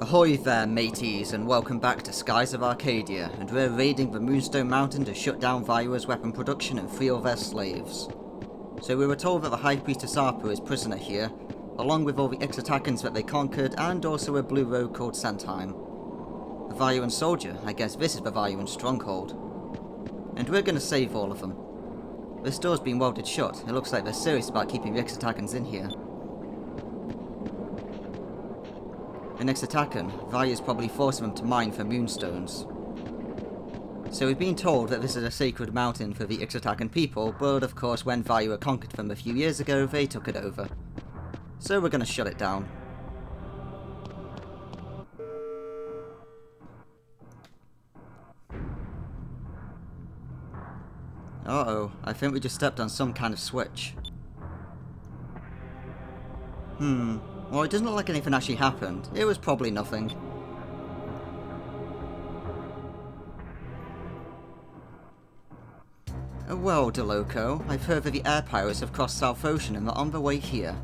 Ahoy there, mateys, and welcome back to Skies of Arcadia, and we're raiding the Moonstone mountain to shut down Valuan's weapon production and free all their slaves. So we were told that the High Priestess Arpa is prisoner here, along with all the Ixa'takans that they conquered, and also a blue rogue called Santheim. A Valuan soldier, I guess this is the Valuan stronghold. And we're gonna save all of them. This door's been welded shut, it looks like they're serious about keeping the Ixa'takans in here. An Ixa'takan, Valua's probably forcing them to mine for moonstones. So we've been told that this is a sacred mountain for the Ixa'takan people, but of course when Valua conquered them a few years ago, they took it over. So we're gonna shut it down. Uh-oh, I think we just stepped on some kind of switch. Well, it doesn't look like anything actually happened. It was probably nothing. Well, Diluco, I've heard that the air pirates have crossed South Ocean and are on their way here.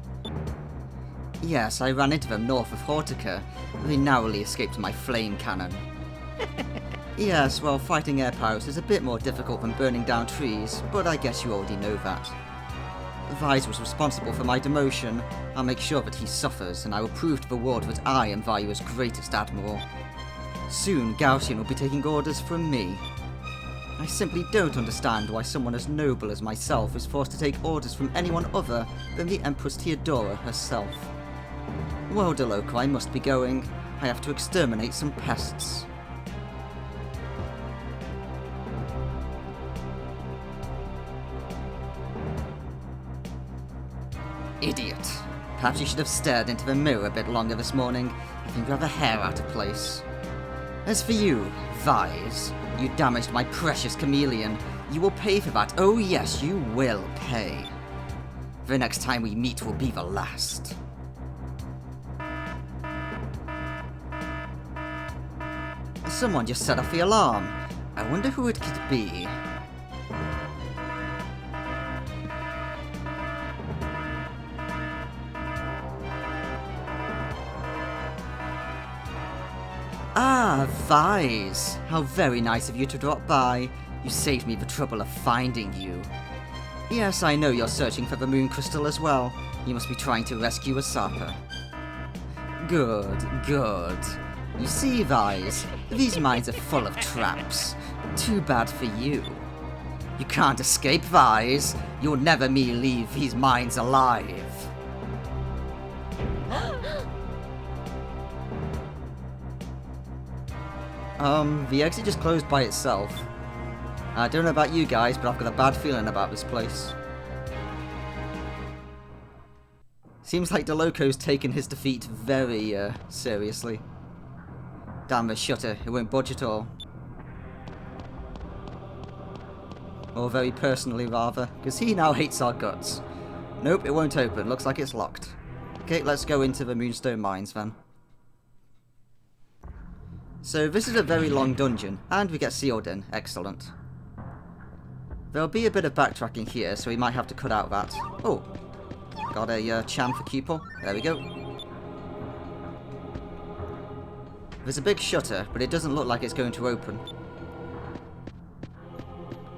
Yes, I ran into them north of Ixa'taka. They narrowly escaped my flame cannon. Yes, well, fighting air pirates is a bit more difficult than burning down trees, but I guess you already know that. Vise was responsible for my demotion. I'll make sure that he suffers, and I will prove to the world that I am Valua's greatest admiral. Soon, Gaussian will be taking orders from me. I simply don't understand why someone as noble as myself is forced to take orders from anyone other than the Empress Theodora herself. Well, Diluco, I must be going. I have to exterminate some pests. Idiot. Perhaps you should have stared into the mirror a bit longer this morning. I think you have a hair out of place. As for you, Vise, you damaged my precious chameleon. You will pay for that. Oh yes, you will pay. The next time we meet will be the last. Someone just set off the alarm. I wonder who it could be. Ah, Vise! How very nice of you to drop by. You saved me the trouble of finding you. Yes, I know you're searching for the moon crystal as well. You must be trying to rescue Ixa'taka. Good, good. You see, Vise, these mines are full of traps. Too bad for you. You can't escape, Vise. You'll never leave these mines alive. The exit just closed by itself. I don't know about you guys, but I've got a bad feeling about this place. Seems like Diluco's taken his defeat very, seriously. Damn the shutter, it won't budge at all. Or very personally, rather, because he now hates our guts. Nope, it won't open, looks like it's locked. Okay, let's go into the Moonstone mines then. So this is a very long dungeon, and we get sealed in. Excellent. There'll be a bit of backtracking here, so we might have to cut out that. Oh, got a cham for Cupel. There we go. There's a big shutter, but it doesn't look like it's going to open.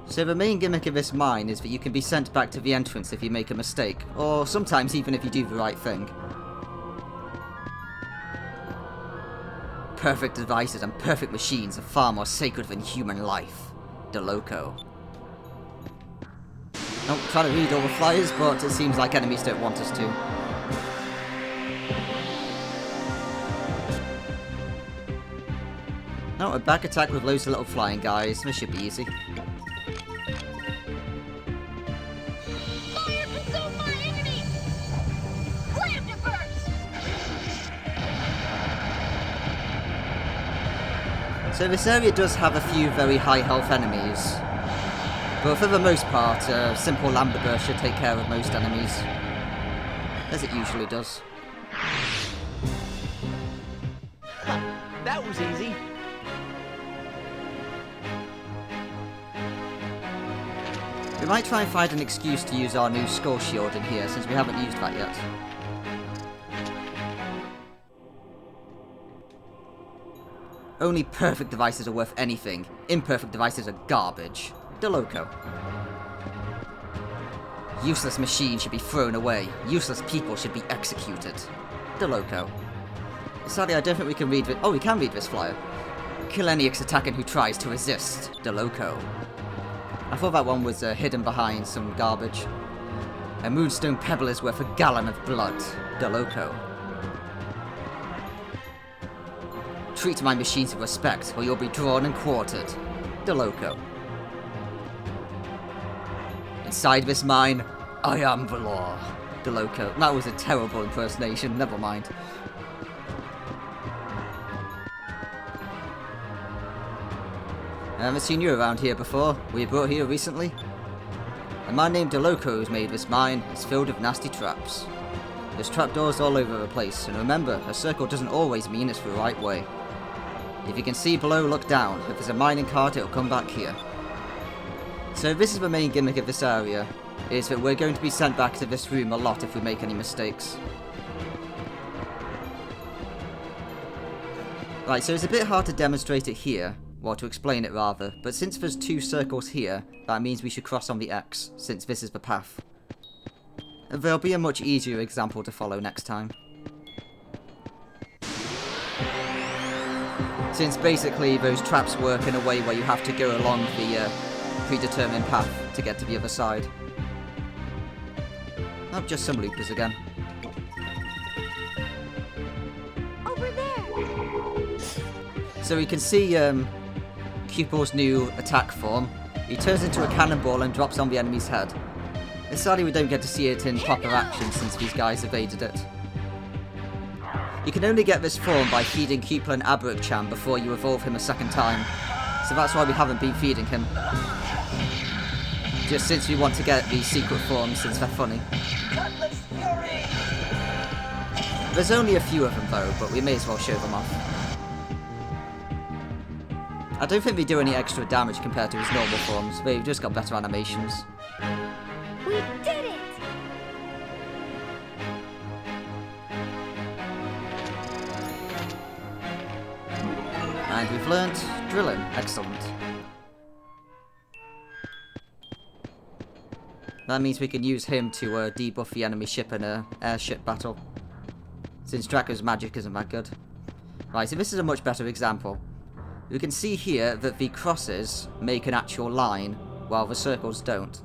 So the main gimmick of this mine is that you can be sent back to the entrance if you make a mistake, or sometimes even if you do the right thing. Perfect devices and perfect machines are far more sacred than human life. Diluco. Not trying to read all the flyers, but it seems like enemies don't want us to. Now a back attack with loads of little flying guys. This should be easy. So this area does have a few very high health enemies, but for the most part, simple Lambda Burst should take care of most enemies, as it usually does. That was easy. We might try and find an excuse to use our new skull shield in here, since we haven't used that yet. Only perfect devices are worth anything. Imperfect devices are garbage. Diluco. Useless machines should be thrown away. Useless people should be executed. Diluco. Sadly, I don't think we can read this. Oh, we can read this flyer. Kill any Ixa'takan who tries to resist. Diluco. I thought that one was hidden behind some garbage. A Moonstone pebble is worth a gallon of blood. Diluco. Treat my machines with respect, or you'll be drawn and quartered. Diluco. Inside this mine, I am the law. Diluco. That was a terrible impersonation, never mind. I haven't seen you around here before. Were you brought here recently? A man named Diluco has made this mine. It's filled with nasty traps. There's trapdoors all over the place, and remember, a circle doesn't always mean it's the right way. If you can see below, look down. If there's a mining cart, it'll come back here. So this is the main gimmick of this area, is that we're going to be sent back to this room a lot if we make any mistakes. Right, so it's a bit hard to demonstrate it here, well, to explain it rather, but since there's two circles here, that means we should cross on the X, since this is the path. There'll be a much easier example to follow next time. Since basically those traps work in a way where you have to go along the predetermined path to get to the other side. Oh, just some loopers again. Over there. So we can see Cupid's new attack form. He turns into a cannonball and drops on the enemy's head. It's sadly we don't get to see it in proper action since these guys evaded it. You can only get this form by feeding Cupid and Admirals before you evolve him a second time. So that's why we haven't been feeding him. Just since we want to get these secret forms since they're funny. There's only a few of them though, but we may as well show them off. I don't think they do any extra damage compared to his normal forms, they've just got better animations. We did it! And we've learnt drilling. Excellent. That means we can use him to debuff the enemy ship in an airship battle. Since Draco's magic isn't that good. Right, so this is a much better example. We can see here that the crosses make an actual line, while the circles don't.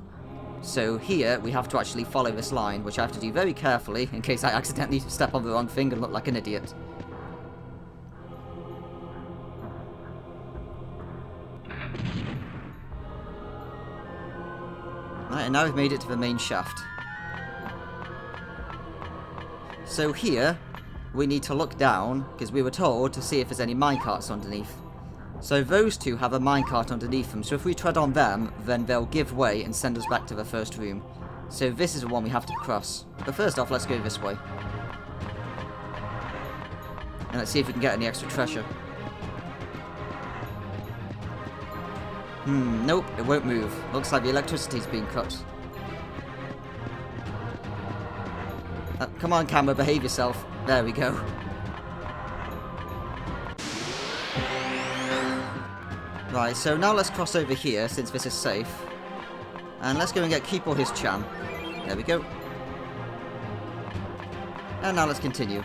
So here, we have to actually follow this line, which I have to do very carefully, in case I accidentally step on the wrong thing and look like an idiot. Right, and now we've made it to the main shaft. So here, we need to look down, because we were told to see if there's any minecarts underneath. So those two have a minecart underneath them, so if we tread on them, then they'll give way and send us back to the first room. So this is the one we have to cross. But first off, let's go this way. And let's see if we can get any extra treasure. Nope, it won't move. Looks like the electricity's been cut. Come on, camera, behave yourself. There we go. Right, so now let's cross over here, since this is safe. And let's go and get Keep or his Chan. There we go. And now let's continue.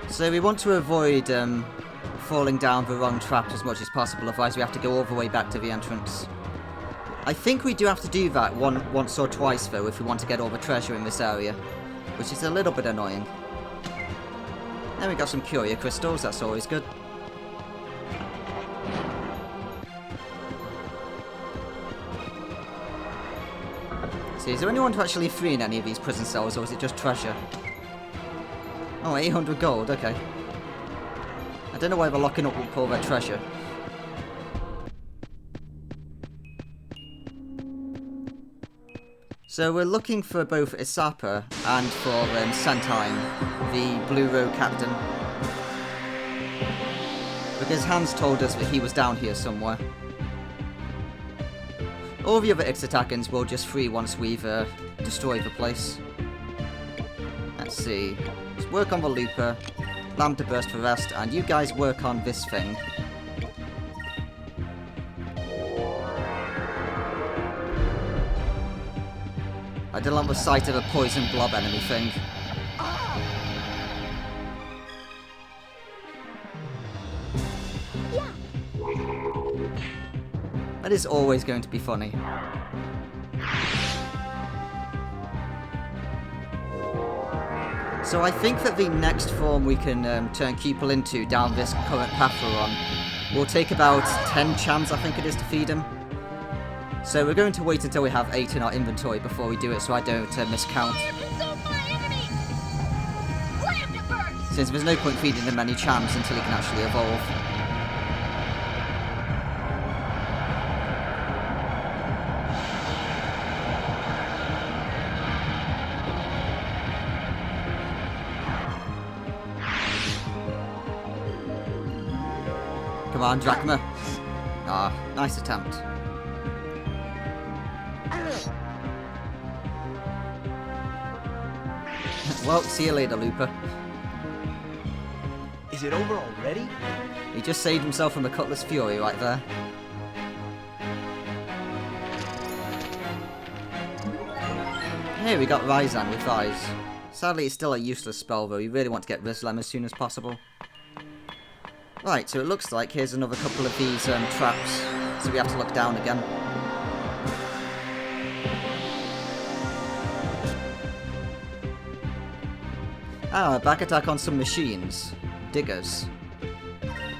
So we want to avoid falling down the wrong trap as much as possible, otherwise we have to go all the way back to the entrance. I think we do have to do that once or twice though if we want to get all the treasure in this area, which is a little bit annoying. Then we got some curio crystals, that's always good. See, is there anyone to actually free in any of these prison cells, or is it just treasure? Oh, 800 gold, okay. I don't know why they're locking up all their treasure. So we're looking for both Ixa'taka and for Santine, the Blue Road captain. Because Hans told us that he was down here somewhere. All the other Ixa'takans will just free once we've destroyed the place. Let's see. There's work on the looper, lambda burst for rest, and you guys work on this thing. I don't like the sight of a poison blob enemy thing. Yeah. That is always going to be funny. So I think that the next form we can turn Cripple into down this current path we're on will take about 10 chams, I think it is, to feed him. So we're going to wait until we have 8 in our inventory before we do it, so I don't miscount. Since there's no point feeding him many chams until he can actually evolve. Come on, Drachma. Ah, nice attempt. Well, see you later, Looper. Is it over already? He just saved himself from the Cutlass Fury right there. Here we got Ryzan with Eyes. Sadly, it's still a useless spell, though. We really want to get Rizlem as soon as possible. Right, so it looks like here's another couple of these traps, so we have to look down again. Ah, back attack on some machines. Diggers.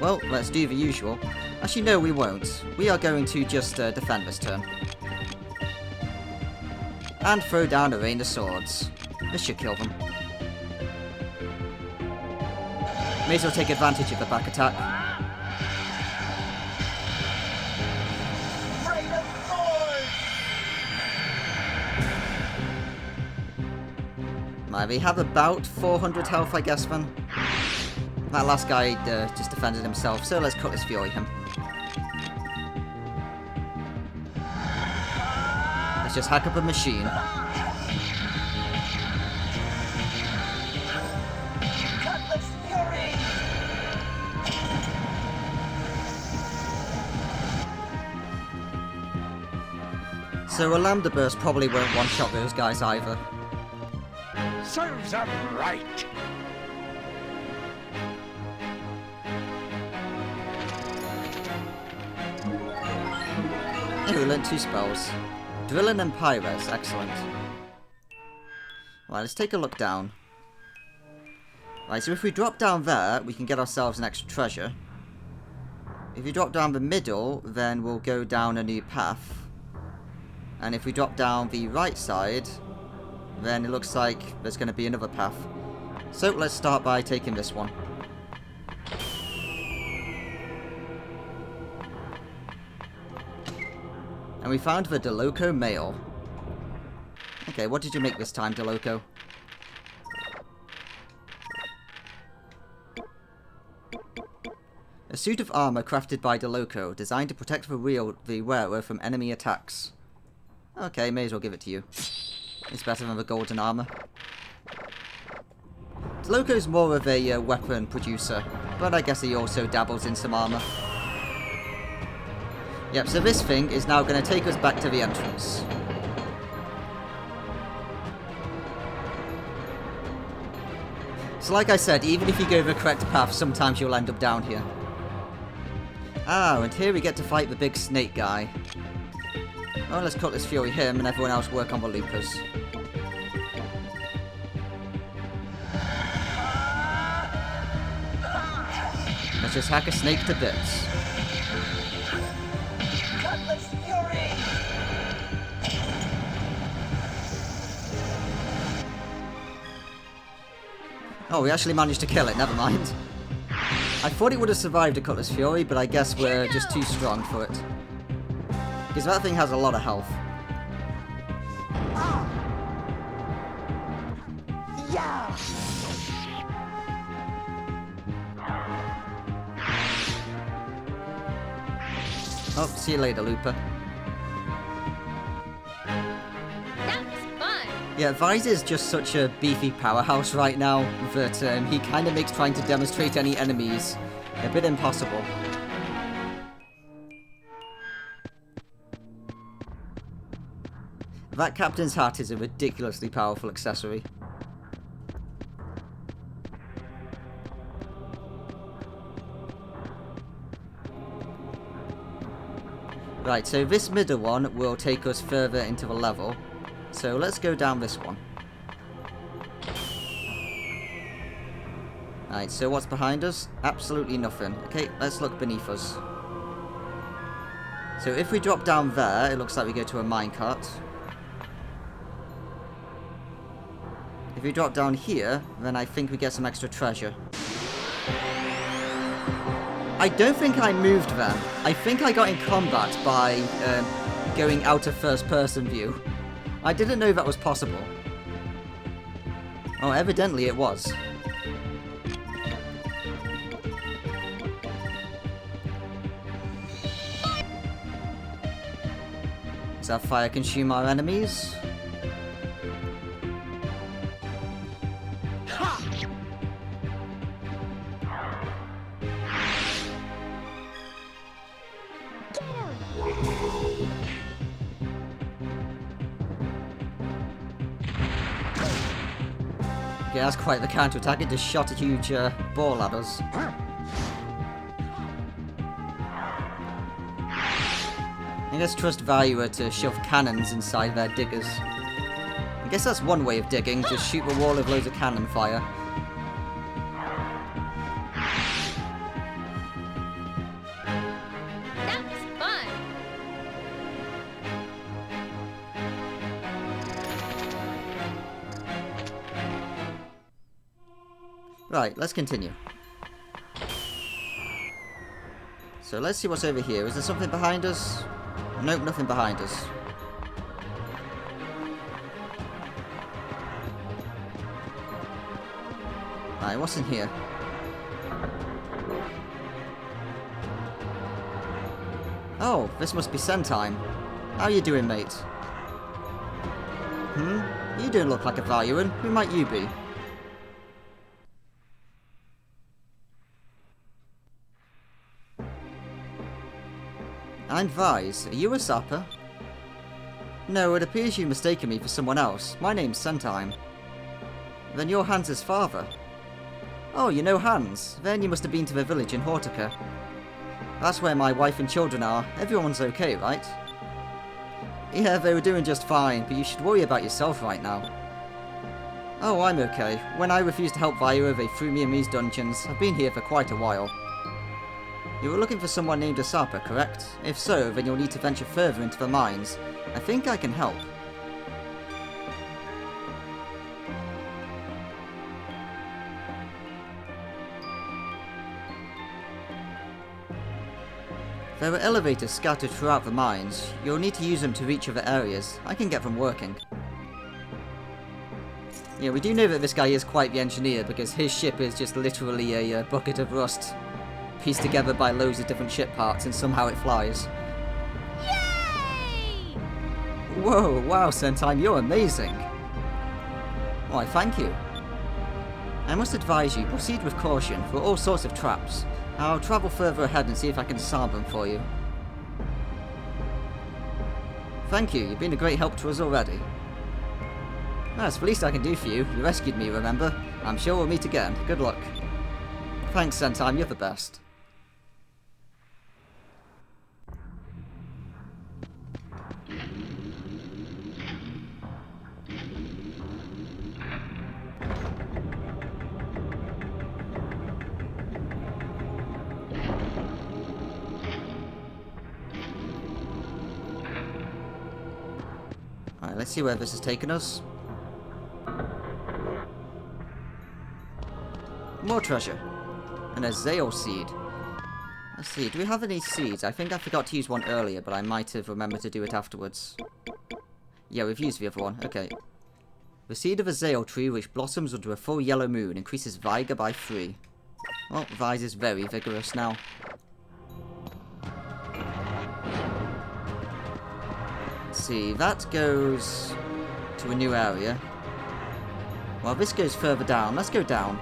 Well, let's do the usual. Actually, no, we won't. We are going to just defend this turn. And throw down a rain of swords. This should kill them. May as well take advantage of the back attack. Right, we have about 400 health, I guess, then. That last guy just defended himself, so let's Cutlass Fury him. Let's just hack up a machine. So a Lambda Burst probably won't one-shot those guys either. Serves 'em right. Oh, we learned 2 spells. Drilling and Pyres, excellent. Right, let's take a look down. Right, so if we drop down there, we can get ourselves an extra treasure. If we drop down the middle, then we'll go down a new path. And if we drop down the right side, then it looks like there's going to be another path. So let's start by taking this one. And we found the Diluco mail. Okay, what did you make this time, Diluco? A suit of armor crafted by Diluco, designed to protect the wearer from enemy attacks. Okay, may as well give it to you. It's better than the golden armor. Diluco's more of a weapon producer, but I guess he also dabbles in some armor. Yep, so this thing is now going to take us back to the entrance. So like I said, even if you go the correct path, sometimes you'll end up down here. Ah, and here we get to fight the big snake guy. Well, let's Cutlass Fury him and everyone else work on the loopers. Let's just hack a snake to bits. Cutlass Fury. Oh, we actually managed to kill it, never mind. I thought it would have survived a Cutlass Fury, but I guess we're just too strong for it. Because that thing has a lot of health. Yeah. Oh, see you later, Looper. That was fun. Yeah, Vise is just such a beefy powerhouse right now that he kind of makes trying to demonstrate any enemies a bit impossible. That captain's hat is a ridiculously powerful accessory. Right, so this middle one will take us further into the level. So let's go down this one. Right, so what's behind us? Absolutely nothing. Okay, let's look beneath us. So if we drop down there, it looks like we go to a minecart. If we drop down here, then I think we get some extra treasure. I don't think I moved then. I think I got in combat by going out of first-person view. I didn't know that was possible. Oh, evidently it was. Does that fire consume our enemies? Yeah, that's quite the counter-attack. It just shot a huge ball at us. I guess trust Valuan to shove cannons inside their diggers. I guess that's one way of digging, just shoot the wall with loads of cannon fire. That was fun. Right, let's continue. So let's see what's over here. Is there something behind us? Nope, nothing behind us. Right, what's in here? Oh, this must be Sen time. How you doing, mate? You don't look like a Valuan. Who might you be? I'm Vise. Are you a sapper? No, it appears you've mistaken me for someone else. My name's Sentime. Then you're Hans's father. Oh, you know Hans. Then you must have been to the village in Ixa'taka. That's where my wife and children are. Everyone's okay, right? Yeah, they were doing just fine, but you should worry about yourself right now. Oh, I'm okay. When I refused to help Valuan, they threw me in these dungeons. I've been here for quite a while. You were looking for someone named Ixa'taka, correct? If so, then you'll need to venture further into the mines. I think I can help. There are elevators scattered throughout the mines. You'll need to use them to reach other areas. I can get them working. Yeah, we do know that this guy is quite the engineer, because his ship is just literally a bucket of rust pieced together by loads of different ship parts, and somehow it flies. Yay! Whoa, wow, Sentime, you're amazing. Why, thank you. I must advise you, proceed with caution. There are all sorts of traps. I'll travel further ahead and see if I can disarm them for you. Thank you, you've been a great help to us already. That's the least I can do for you. You rescued me, remember? I'm sure we'll meet again. Good luck. Thanks, Sentime, you're the best. Alright, let's see where this has taken us. More treasure. And a Zale seed. Let's see, do we have any seeds? I think I forgot to use one earlier, but I might have remembered to do it afterwards. Yeah, we've used the other one. Okay. The seed of a Zale tree which blossoms under a full yellow moon increases vigor by 3. Well, Vise is very vigorous now. Let's see, that goes to a new area. Well, this goes further down. Let's go down.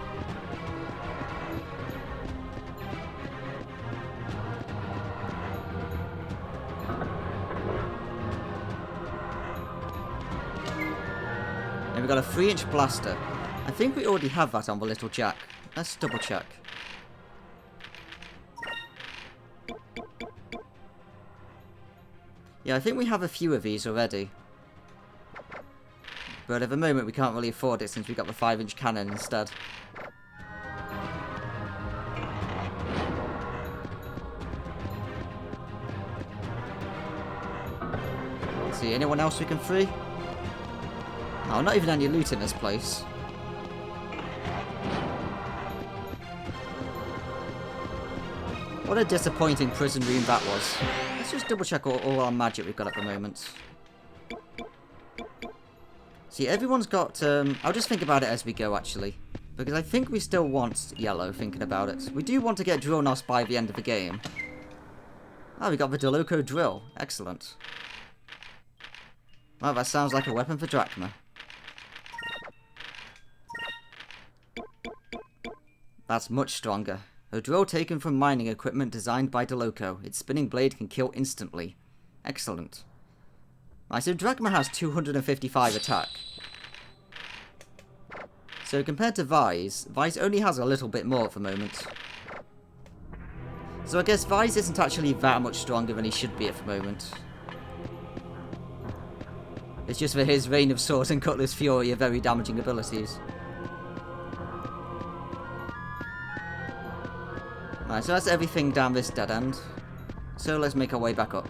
And we've got a 3-inch blaster. I think we already have that on the little jack. Let's double check. Yeah, I think we have a few of these already. But at the moment we can't really afford it since we got the 5-inch cannon instead. Let's see, anyone else we can free? Oh, not even any loot in this place. What a disappointing prison room that was. Let's just double check all our magic we've got at the moment. See, everyone's got... I'll just think about it as we go, actually. Because I think we still want yellow, thinking about it. We do want to get Drill Nos by the end of the game. Oh, we got the Diluco Drill. Excellent. Well, that sounds like a weapon for Drachma. That's much stronger. A drill taken from mining equipment designed by Diluco. Its spinning blade can kill instantly. Excellent. Right, so Drachma has 255 attack. So compared to Vise only has a little bit more at the moment. So I guess Vise isn't actually that much stronger than he should be at the moment. It's just that his Rain of Swords and Cutlass Fury are very damaging abilities. Right, so that's everything down this dead end. So let's make our way back up.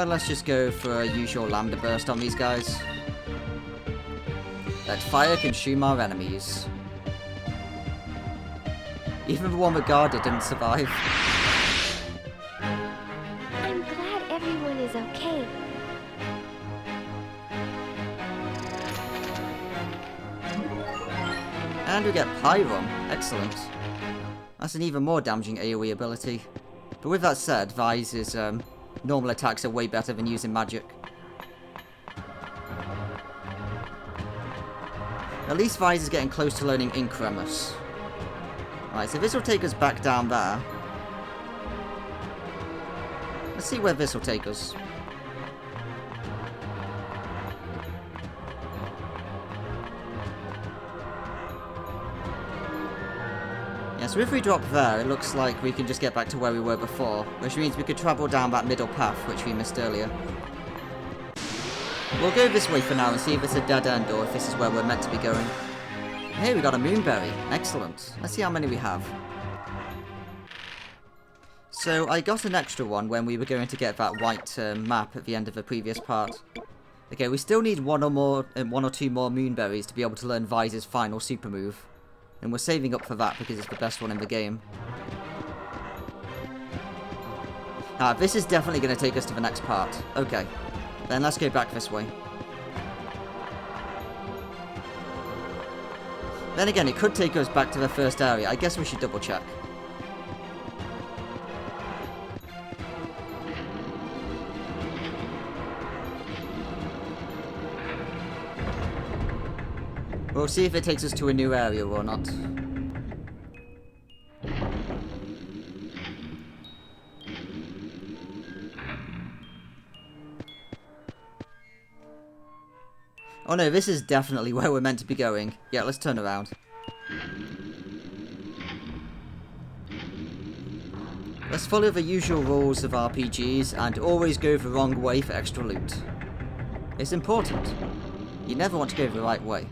Let's just go for a usual lambda burst on these guys. Let fire consume our enemies. Even the one with guarded didn't survive. I'm glad everyone is okay. And we get Pyrum. Excellent. That's an even more damaging AoE ability. But with that said, Vise's normal attacks are way better than using magic. At least Vise is getting close to learning Incremus. Right, so this will take us back down there. Let's see where this will take us. Yeah, so if we drop there, it looks like we can just get back to where we were before, which means we could travel down that middle path, which we missed earlier. We'll go this way for now and see if it's a dead end or if this is where we're meant to be going. Hey, we got a moonberry. Excellent. Let's see how many we have. So, I got an extra one when we were going to get that white map at the end of the previous part. Okay, we still need one or two more moonberries to be able to learn Vise's final super move. And we're saving up for that because it's the best one in the game. This is definitely going to take us to the next part. Okay, then let's go back this way. Then again, it could take us back to the first area. I guess we should double check. We'll see if it takes us to a new area or not. Oh no, this is definitely where we're meant to be going. Yeah, let's turn around. Let's follow the usual rules of RPGs and always go the wrong way for extra loot. It's important. You never want to go the right way.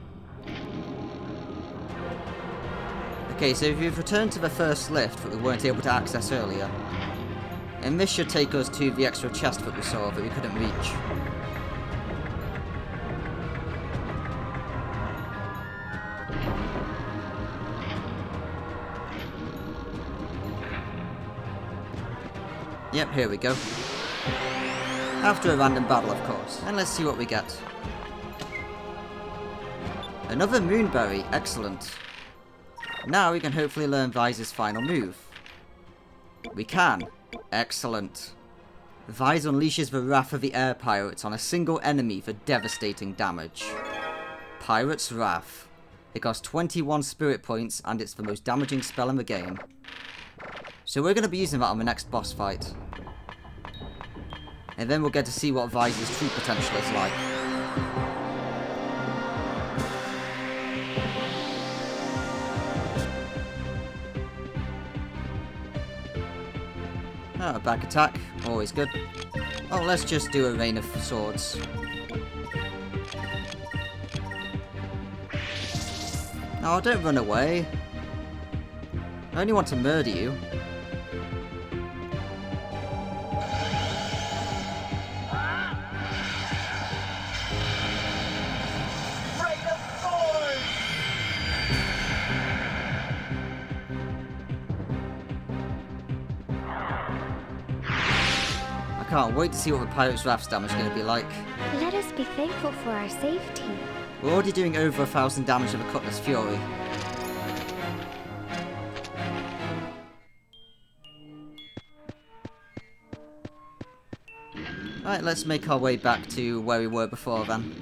Okay, so we've returned to the first lift that we weren't able to access earlier. And this should take us to the extra chest that we saw that we couldn't reach. Yep, here we go. After a random battle, of course. And let's see what we get. Another Moonberry, excellent. Now we can hopefully learn Vise's final move. We can. Excellent. Vise unleashes the wrath of the air pirates on a single enemy for devastating damage. Pirate's Wrath. It costs 21 spirit points and it's the most damaging spell in the game. So we're going to be using that on the next boss fight. And then we'll get to see what Vise's true potential is like. Oh, a back attack, always good. Oh, let's just do a Rain of Swords. Oh, don't run away. I only want to murder you. I can't wait to see what the Pirate's Wrath's damage is going to be like. Let us be thankful for our safety. We're already doing over 1,000 damage with a Cutlass Fury. Right, let's make our way back to where we were before then.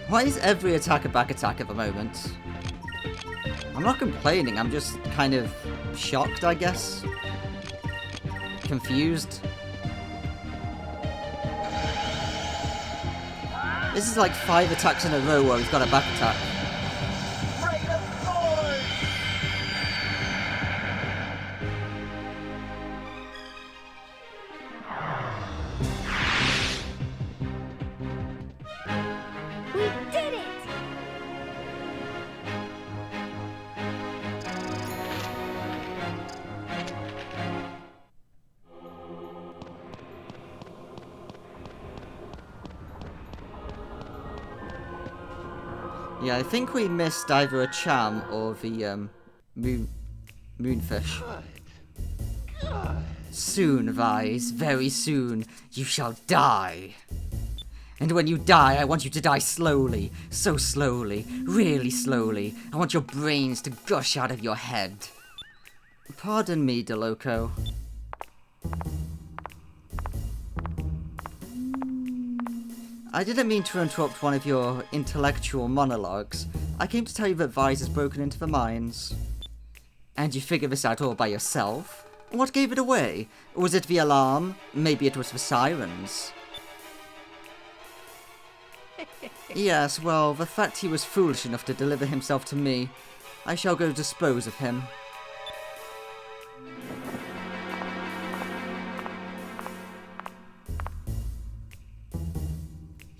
Why is every attack a back attack at the moment? I'm not complaining, I'm just kind of shocked, I guess. Confused. This is like 5 attacks in a row where we've got a back attack. Yeah, I think we missed either a Cham or the moonfish. Soon, Vise, very soon, you shall die. And when you die, I want you to die slowly. So slowly, really slowly. I want your brains to gush out of your head. Pardon me, Diluco. I didn't mean to interrupt one of your intellectual monologues. I came to tell you that Vise has broken into the mines. And you figured this out all by yourself? What gave it away? Was it the alarm? Maybe it was the sirens. Yes, well, the fact he was foolish enough to deliver himself to me, I shall go dispose of him.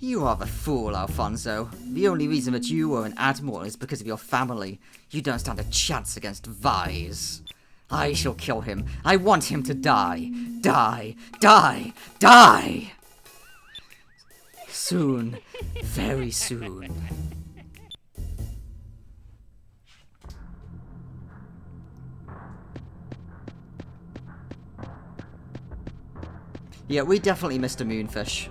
You are the fool, Alfonso. The only reason that you are an Admiral is because of your family. You don't stand a chance against Vise. I shall kill him. I want him to die. Die! Die! Die! Soon. Very soon. Yeah, we definitely missed a moonfish.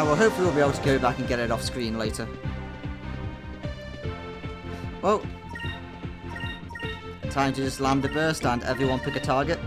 Well, hopefully we'll be able to go back and get it off screen later. Well, time to just land the burst and everyone pick a target.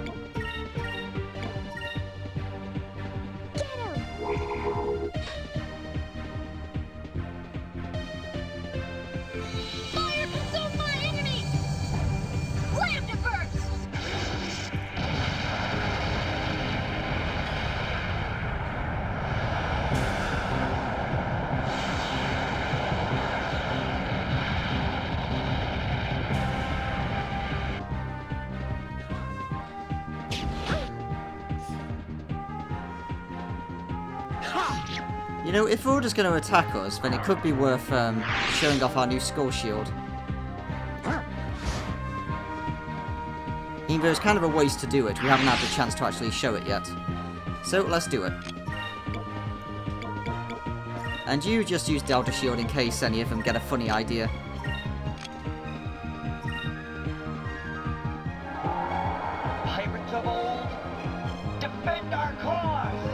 You know, if we're all just going to attack us, then it could be worth showing off our new skull shield. Even though it's kind of a waste to do it, we haven't had the chance to actually show it yet. So, let's do it. And you just use Delta Shield in case any of them get a funny idea. Pirates of old, defend our cause!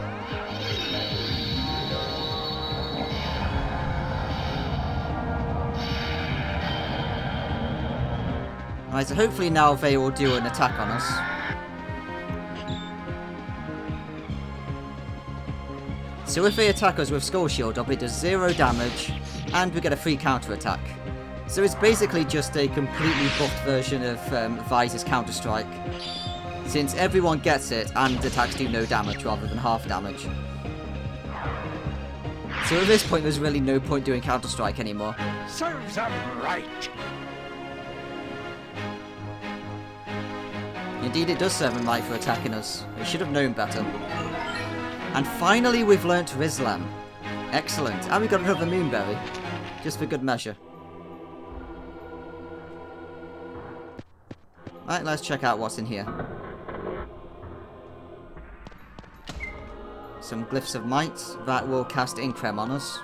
Alright, so hopefully now they will do an attack on us. So if they attack us with Skull Shield, it does 0 damage, and we get a free counter attack. So it's basically just a completely buffed version of Vise's Counter-Strike, since everyone gets it and attacks do no damage rather than half damage. So at this point there's really no point doing Counter-Strike anymore. Serves them right! Indeed, it does serve him right for attacking us. We should have known better. And finally, we've learnt Rizlam. Excellent. And we got another Moonberry. Just for good measure. Right, let's check out what's in here. Some Glyphs of Might that will cast Increm on us.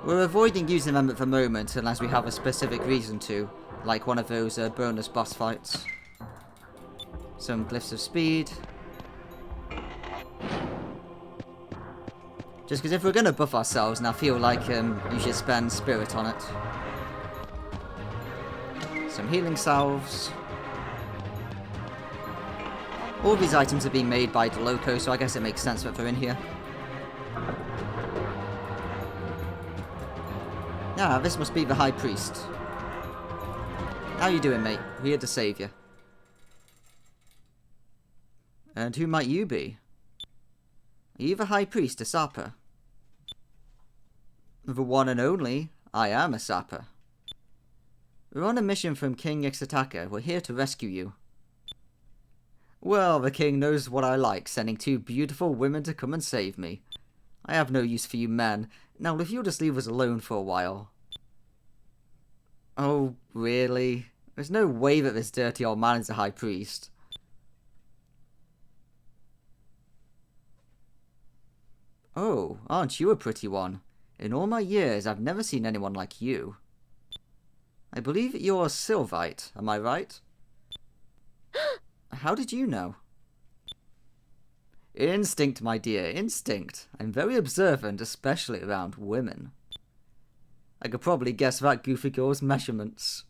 We're avoiding using them at the moment unless we have a specific reason to. Like one of those bonus boss fights. Some Glyphs of Speed. Just because if we're going to buff ourselves, and I feel like you should spend Spirit on it. Some Healing Salves. All these items are being made by Diluco, so I guess it makes sense that they're in here. Ah, this must be the High Priest. How you doing, mate? We're here to save you. And who might you be? Are you the High Priest, Ixa'taka? The one and only, I am Ixa'taka. We're on a mission from King Ixa'taka. We're here to rescue you. Well, the king knows what I like, sending 2 beautiful women to come and save me. I have no use for you men. Now, if you'll just leave us alone for a while. Oh, really? There's no way that this dirty old man is a high priest. Oh, aren't you a pretty one? In all my years, I've never seen anyone like you. I believe you're a Sylvite, am I right? How did you know? Instinct, my dear, instinct. I'm very observant, especially around women. I could probably guess that goofy girl's measurements.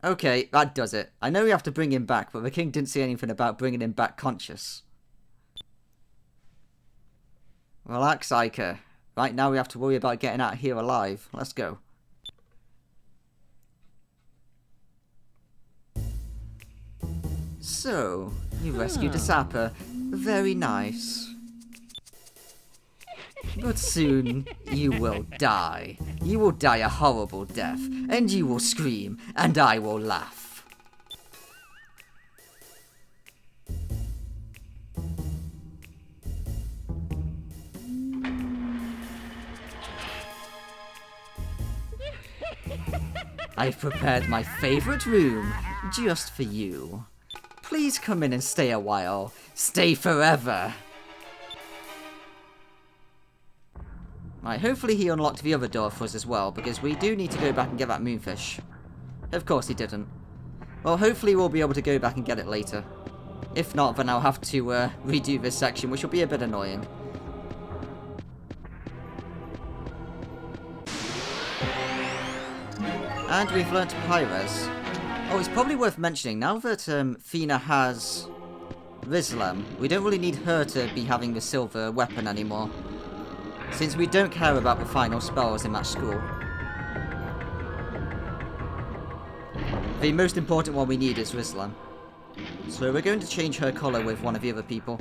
Okay, that does it. I know we have to bring him back, but the king didn't say anything about bringing him back conscious. Relax, Ika. Right now we have to worry about getting out of here alive. Let's go. So, you rescued Ixa'taka. Very nice. But soon, you will die. You will die a horrible death, and you will scream, and I will laugh. I've prepared my favorite room just for you. Please come in and stay a while. Stay forever. Right, hopefully he unlocked the other door for us as well, because we do need to go back and get that moonfish. Of course he didn't. Well, hopefully we'll be able to go back and get it later. If not, then I'll have to redo this section, which will be a bit annoying. And we've learnt Pyres. Oh, it's probably worth mentioning, now that Fina has Rizlam, we don't really need her to be having the silver weapon anymore, since we don't care about the final spells in that school. The most important one we need is Rizlam. So we're going to change her colour with one of the other people.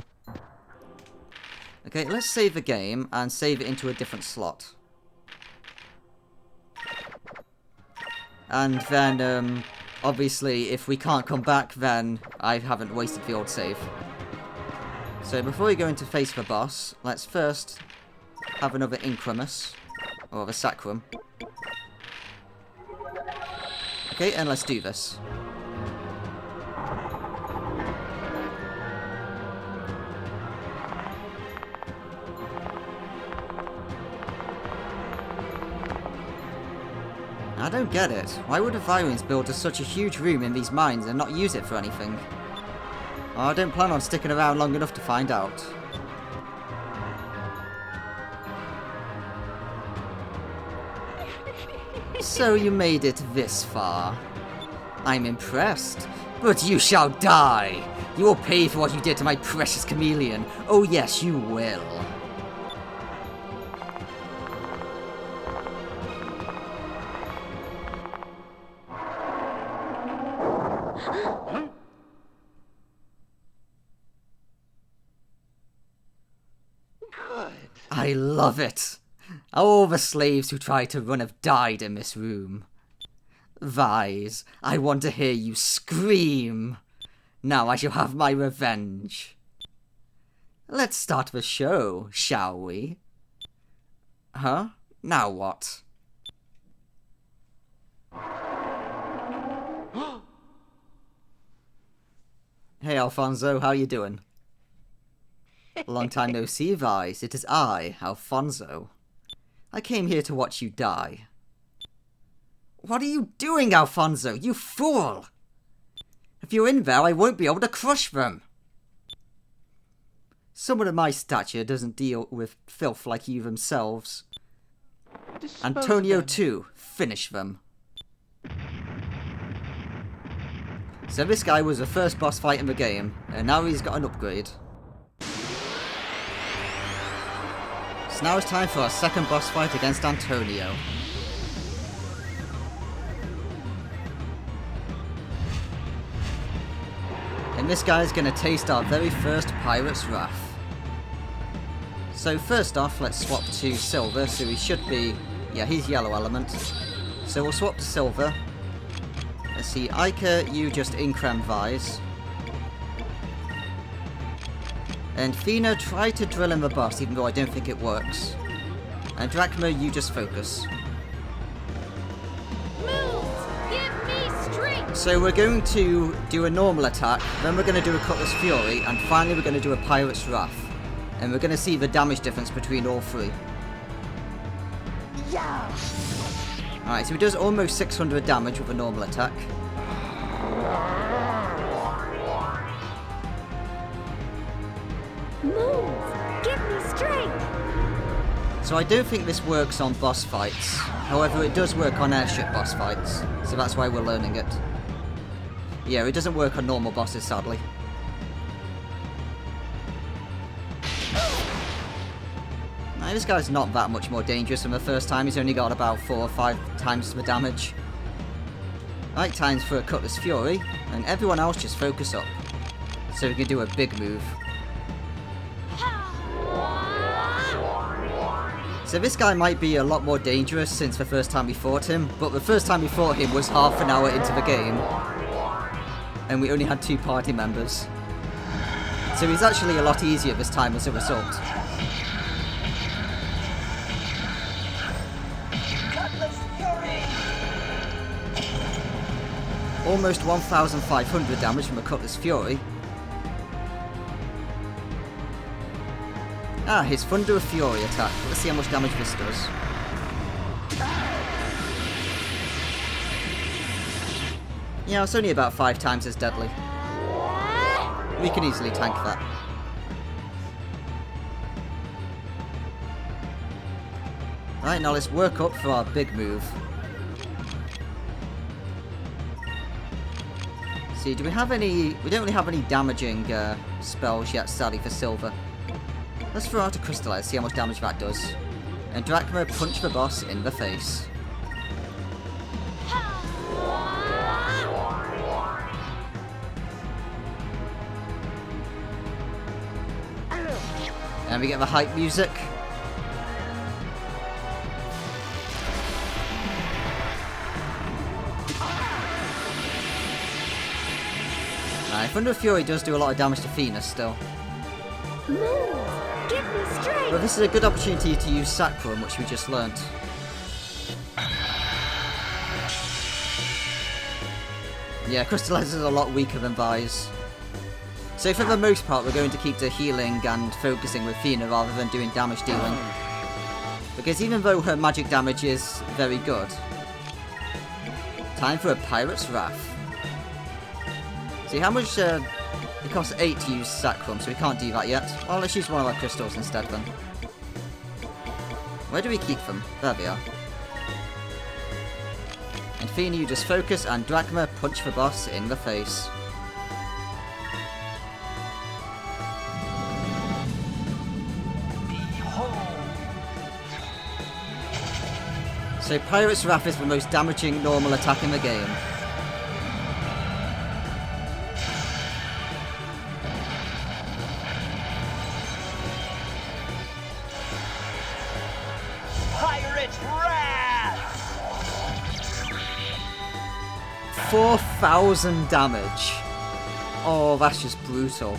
Okay, let's save the game and save it into a different slot. And then Obviously, if we can't come back, then I haven't wasted the old save. So before we go into face the boss, let's first have another Incremus, or the Sacrum. Okay, and let's do this. I don't get it. Why would the Valuans build such a huge room in these mines and not use it for anything? I don't plan on sticking around long enough to find out. So you made it this far. I'm impressed. But you shall die! You will pay for what you did to my precious chameleon. Oh yes, you will. I love it. All the slaves who tried to run have died in this room. Vise, I want to hear you scream. Now I shall have my revenge. Let's start the show, shall we? Huh? Now what? Hey Alfonso, how you doing? Long time no see, Vise. It is I, Alfonso. I came here to watch you die. What are you doing, Alfonso? You fool! If you're in there, I won't be able to crush them. Someone of my stature doesn't deal with filth like you themselves. Antonio, too. Finish them. So this guy was the first boss fight in the game, and now he's got an upgrade. So now it's time for our second boss fight against Antonio. And this guy is going to taste our very first Pirate's Wrath. So first off, let's swap to Silver, so he should be... yeah, he's yellow element. So we'll swap to Silver. Let's see, Ica, you just Increm Vise. And Fina, try to drill in the boss, even though I don't think it works. And Drachma, you just focus. So we're going to do a normal attack, then we're going to do a Cutlass Fury, and finally we're going to do a Pirate's Wrath. And we're going to see the damage difference between all three. Yeah. Alright, so he does almost 600 damage with a normal attack. Move! Give me strength! So I don't think this works on boss fights. However, it does work on airship boss fights, so that's why we're learning it. Yeah, it doesn't work on normal bosses, sadly. Now, this guy's not that much more dangerous than the first time. He's only got about 4 or 5 times the damage. Right, times for a Cutlass Fury, and everyone else just focus up. So we can do a big move. So this guy might be a lot more dangerous since the first time we fought him, but the first time we fought him was half an hour into the game. And we only had 2 party members. So he's actually a lot easier this time as a result. Almost 1,500 damage from a Cutlass Fury. Ah, his Thunder Fury attack. Let's see how much damage this does. Yeah, it's only about 5 times as deadly. We can easily tank that. Right, now let's work up for our big move. See, do we have any... we don't really have any damaging spells yet, sadly, for Silver. Let's throw out a Crystallize, see how much damage that does. And Drachma, punch the boss in the face. And we get the hype music. Thunder Fury does do a lot of damage to Venus still. Move! Give me strength! But this is a good opportunity to use Sacrum, which we just learnt. Yeah, Crystallizer is a lot weaker than Vise. So for the most part, we're going to keep the healing and focusing with Fina rather than doing damage dealing. Because even though her magic damage is very good, time for a Pirate's Wrath. See how much it costs 8 to use Sacrum, so we can't do that yet. Well, let's use one of our crystals instead then. Where do we keep them? There they are. And Fina, you just focus and Drachma punch the boss in the face. So Pirate's Wrath is the most damaging normal attack in the game. Pirate's Wrath! 4,000 damage. Oh, that's just brutal.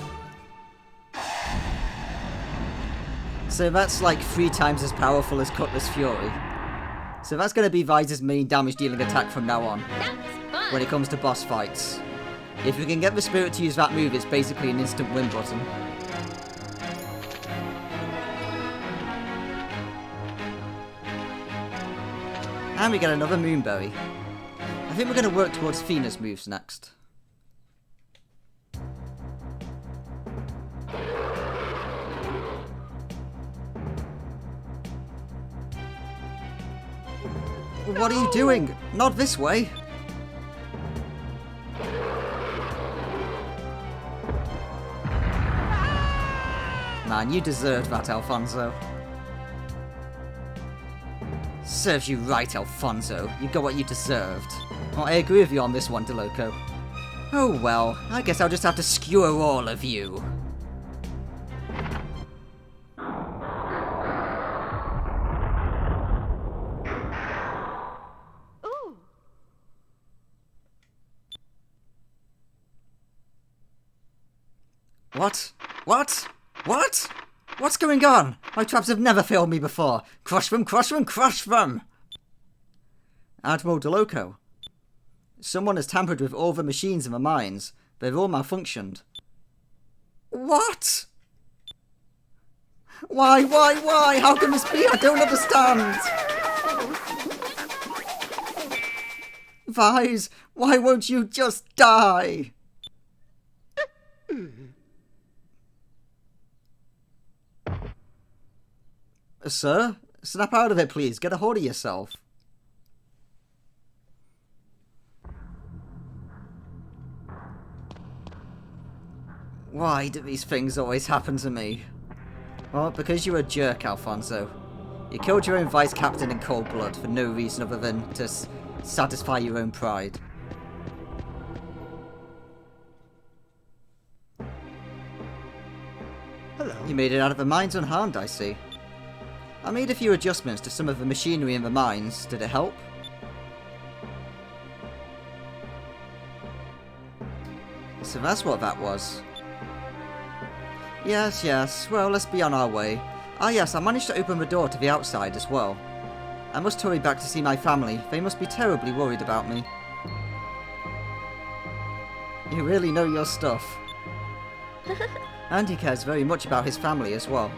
So that's like 3 times as powerful as Cutlass Fury. So that's going to be Vise's main damage dealing attack from now on, when it comes to boss fights. If you can get the Spirit to use that move, it's basically an instant win button. And we get another Moonberry. I think we're going to work towards Fina's moves next. What are you doing? Not this way! Man, you deserved that, Alfonso. Serves you right, Alfonso. You got what you deserved. Well, I agree with you on this one, Diluco. Oh well, I guess I'll just have to skewer all of you. What? What? What? What's going on? My traps have never failed me before. Crush them, crush them, crush them! Admiral Diluco. Someone has tampered with all the machines in the mines. They've all malfunctioned. What? Why? How can this be? I don't understand! Vise, why won't you just die? Sir? Snap out of it, please. Get a hold of yourself. Why do these things always happen to me? Well, because you're a jerk, Alfonso. You killed your own vice captain in cold blood for no reason other than to satisfy your own pride. Hello. You made it out of the mines unharmed, I see. I made a few adjustments to some of the machinery in the mines. Did it help? So that's what that was. Yes. Well, let's be on our way. Ah yes, I managed to open the door to the outside as well. I must hurry back to see my family. They must be terribly worried about me. You really know your stuff. And he cares very much about his family as well.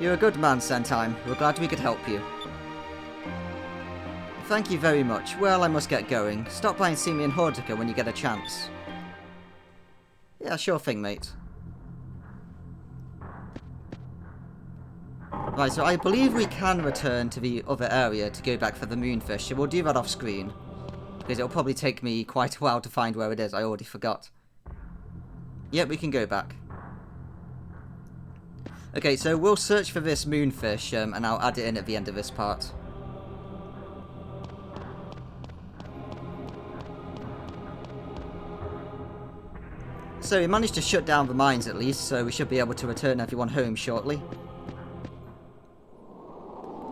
You're a good man, Sentime. We're glad we could help you. Thank you very much. Well, I must get going. Stop by and see me in Ixa'taka when you get a chance. Yeah, sure thing, mate. Right, so I believe we can return to the other area to go back for the moonfish, so we'll do that off screen. Because it'll probably take me quite a while to find where it is, I already forgot. Yep, we can go back. Okay, so we'll search for this moonfish, and I'll add it in at the end of this part. So we managed to shut down the mines at least, so we should be able to return everyone home shortly.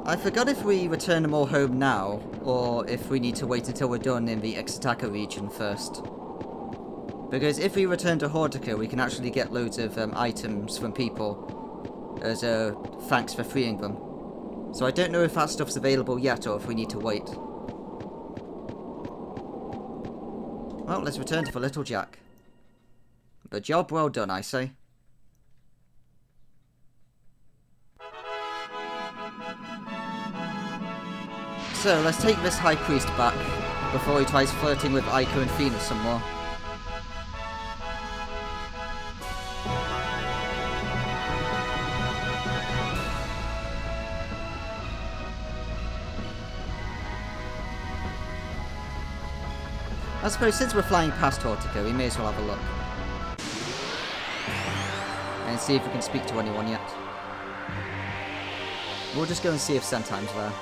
I forgot if we return them all home now, or if we need to wait until we're done in the Ixa'taka region first. Because if we return to Ixa'taka, we can actually get loads of items from people as thanks for freeing them. So I don't know if that stuff's available yet or if we need to wait. Well, let's return to the little Jack. The job well done, I say. So, let's take this High Priest back before he tries flirting with Ica and Fina some more. I suppose since we're flying past Ixa'taka, we may as well have a look. And see if we can speak to anyone yet. We'll just go and see if Sentime's there.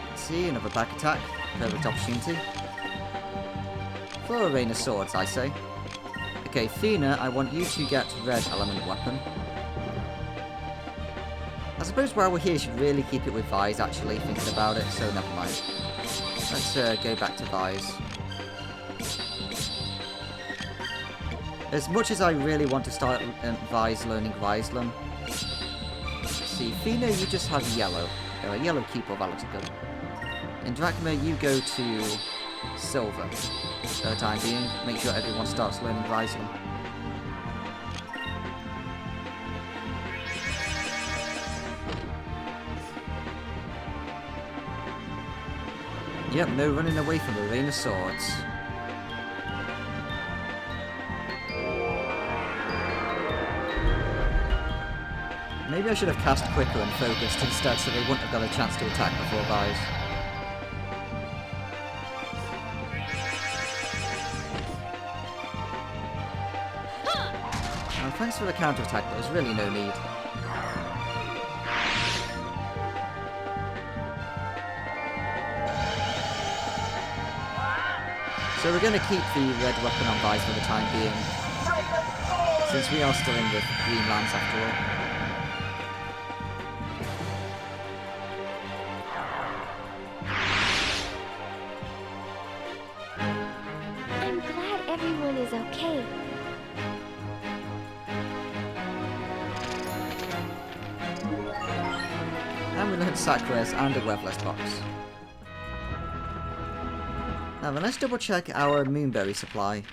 Let's see, another back attack. Perfect opportunity. For a Rain of Swords, I say. Okay, Fina, I want you to get red element weapon. I suppose while we're here, you should really keep it with Vise, actually, thinking about it, so never mind. Let's go back to Vise. As much as I really want to start Vise learning Riselam, see, Fina, you just have yellow. Yellow keep of Ixa'taka. In Drachma, you go to silver. For the time being, make sure everyone starts learning Riselam. Yep, no running away from the Rain of Swords. Maybe I should have cast quicker and focused instead so they wouldn't have got a chance to attack before Vise. Well, thanks for the counter-attack, but there's really no need. So we're going to keep the red weapon on Vise for the time being, since we are still in the green lands after all. I'm glad everyone is okay. And we learned Sacres and a Weatherless box. Now then, let's double check our Moonberry supply.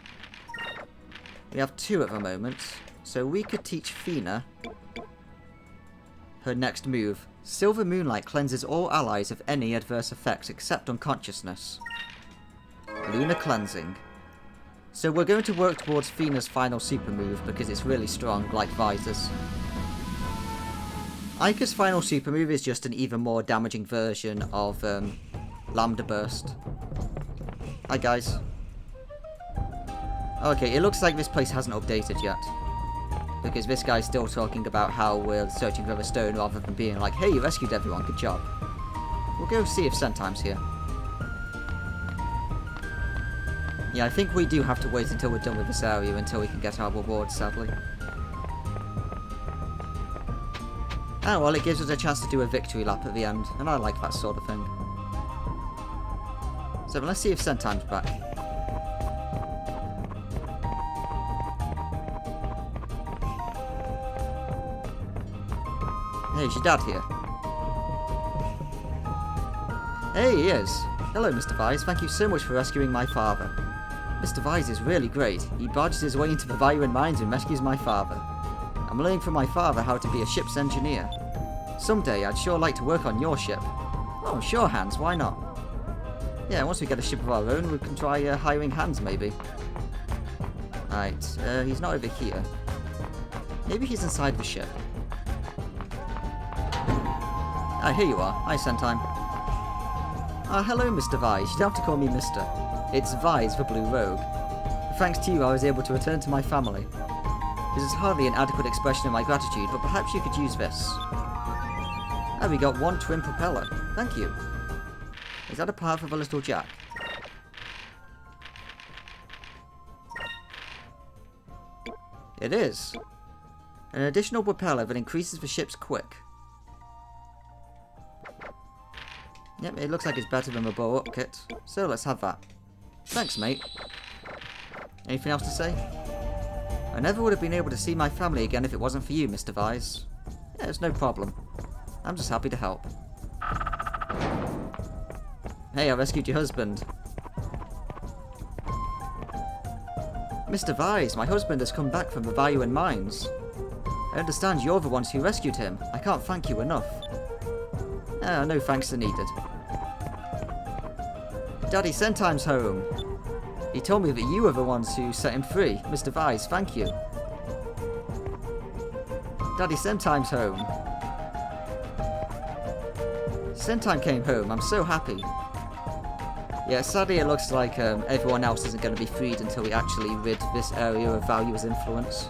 We have 2 at the moment, so we could teach Fina her next move. Silver Moonlight cleanses all allies of any adverse effects except unconsciousness. Lunar Cleansing. So we're going to work towards Fina's final super move because it's really strong, like Vise's. Ica's final super move is just an even more damaging version of Lambda Burst. Hi guys. Okay, it looks like this place hasn't updated yet. Because this guy's still talking about how we're searching for the stone rather than being like, hey, you rescued everyone, good job. We'll go see if Sentime's here. Yeah, I think we do have to wait until we're done with this area until we can get our rewards, sadly. Oh well, it gives us a chance to do a victory lap at the end, and I like that sort of thing. So let's see if Sentime's back. Hey, is your dad here? Hey, he is. Hello, Mr. Vise. Thank you so much for rescuing my father. Mr. Vise is really great. He barges his way into the Valuan mines and rescues my father. I'm learning from my father how to be a ship's engineer. Someday, I'd sure like to work on your ship. Oh, sure, Hans. Why not? Yeah, once we get a ship of our own, we can try hiring hands, maybe. Right, he's not over here. Maybe he's inside the ship. Ah, here you are. Hi, Sentime. Ah, hello, Mr. Vise. You don't have to call me Mr. It's Vise, the Blue Rogue. Thanks to you, I was able to return to my family. This is hardly an adequate expression of my gratitude, but perhaps you could use this. Ah, we got 1 twin propeller. Thank you. Is that a part of a little Jack? It is. An additional propeller that increases the ship's quick. Yep, it looks like it's better than the blow-up kit. So let's have that. Thanks, mate. Anything else to say? I never would have been able to see my family again if it wasn't for you, Mr. Vise. Yeah, it's no problem. I'm just happy to help. Hey, I rescued your husband. Mr. Vise, my husband has come back from the Valuan mines. I understand you're the ones who rescued him. I can't thank you enough. No thanks are needed. Daddy Sentime's home. He told me that you were the ones who set him free. Mr. Vise, thank you. Daddy Sentime's home. Sentime came home. I'm so happy. Yeah, sadly it looks like everyone else isn't going to be freed until we actually rid this area of Valua's influence.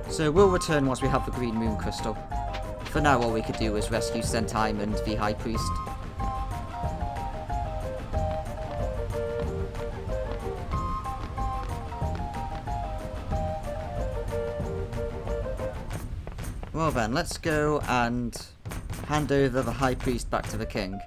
So we'll return once we have the green moon crystal. For now, all we could do is rescue Sentime and the High Priest. Well then, let's go and hand over the High Priest back to the King.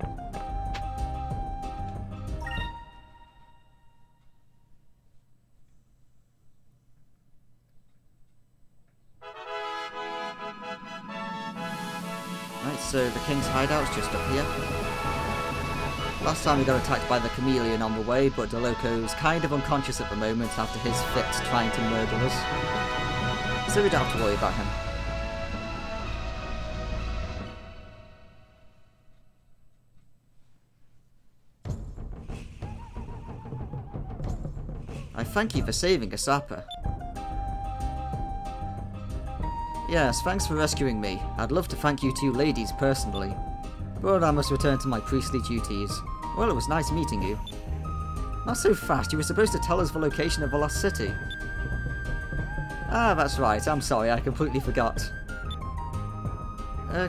Right, so the King's hideout's just up here. Last time we got attacked by the chameleon on the way, but Diluco's kind of unconscious at the moment after his fit trying to murder us. So we don't have to worry about him. I thank you for saving Ixa'taka. Yes, thanks for rescuing me. I'd love to thank you two ladies personally. But I must return to my priestly duties. Well, it was nice meeting you. Not so fast, you were supposed to tell us the location of the lost city. Ah, that's right, I'm sorry, I completely forgot.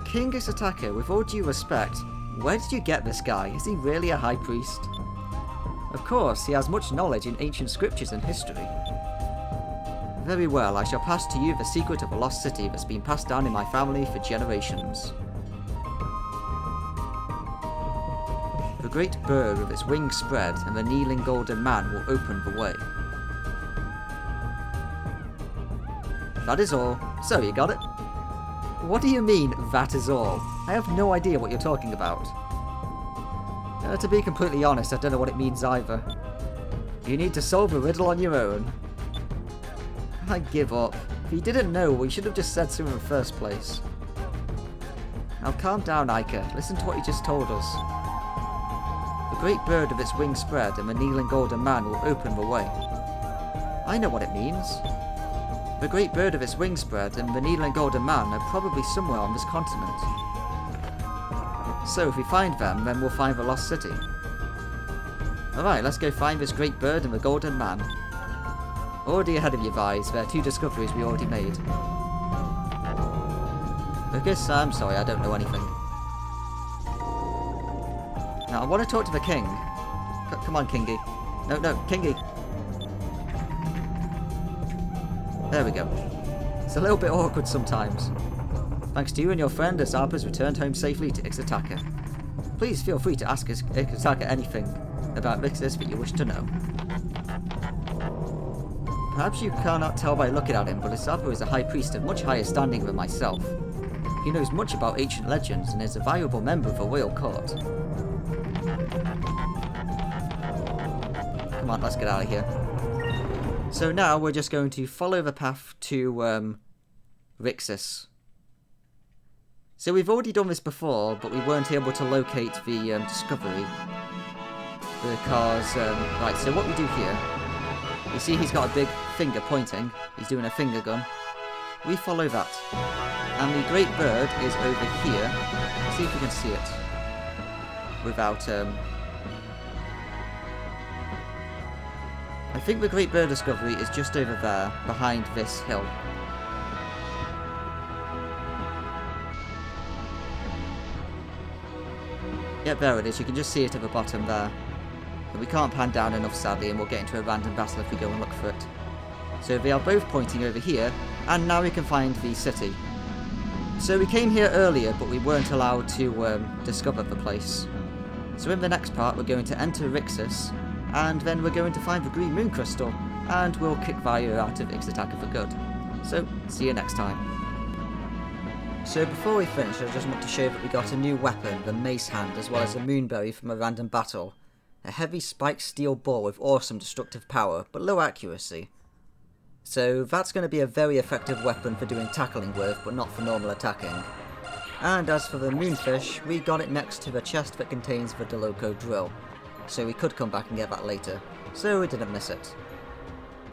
King Ixa'taka, with all due respect, where did you get this guy? Is he really a high priest? Of course, he has much knowledge in ancient scriptures and history. Very well, I shall pass to you the secret of a lost city that's been passed down in my family for generations. The great bird with its wings spread and the kneeling golden man will open the way. That is all. So, you got it? What do you mean, that is all? I have no idea what you're talking about. To be completely honest, I don't know what it means either. You need to solve the riddle on your own. I give up. If you didn't know, we should have just said so in the first place. Now calm down, Ica. Listen to what you just told us. The great bird with its wings spread and the kneeling golden man will open the way. I know what it means. The great bird with its wings spread and the kneeling golden man are probably somewhere on this continent. So if we find them, then we'll find the lost city. Alright, let's go find this great bird and the golden man. Already ahead of you, Vise. There are two discoveries we already made. Lucas, I'm sorry, I don't know anything. Now, I want to talk to the king. Come on, Kingy. No, Kingy. There we go. It's a little bit awkward sometimes. Thanks to you and your friend, Ixa'taka's returned home safely to Ixa'taka. Please feel free to ask Ixa'taka anything about Vixis that you wish to know. Perhaps you cannot tell by looking at him, but Ixa'taka is a high priest of much higher standing than myself. He knows much about ancient legends and is a valuable member of the royal court. Come on, let's get out of here. So now we're just going to follow the path to Rixis. So we've already done this before, but we weren't able to locate the discovery. Because, right, so what we do here, you see he's got a big finger pointing, he's doing a finger gun. We follow that. And the great bird is over here. Let's see if we can see it. Without, I think the great bird discovery is just over there, behind this hill. Yep, there it is. You can just see it at the bottom there. But we can't pan down enough, sadly, and we'll get into a random battle if we go and look for it. So they are both pointing over here, and now we can find the city. So we came here earlier, but we weren't allowed to discover the place. So in the next part, we're going to enter Rixus, and then we're going to find the green moon crystal, and we'll kick Valuan out of Ixa'taka for good. So, see you next time. So before we finish, I just want to show that we got a new weapon, the Mace Hand, as well as a Moonberry from a random battle. A heavy spiked steel ball with awesome destructive power, but low accuracy. So that's going to be a very effective weapon for doing tackling with, but not for normal attacking. And as for the Moonfish, we got it next to the chest that contains the Diluco Drill. So we could come back and get that later, so we didn't miss it.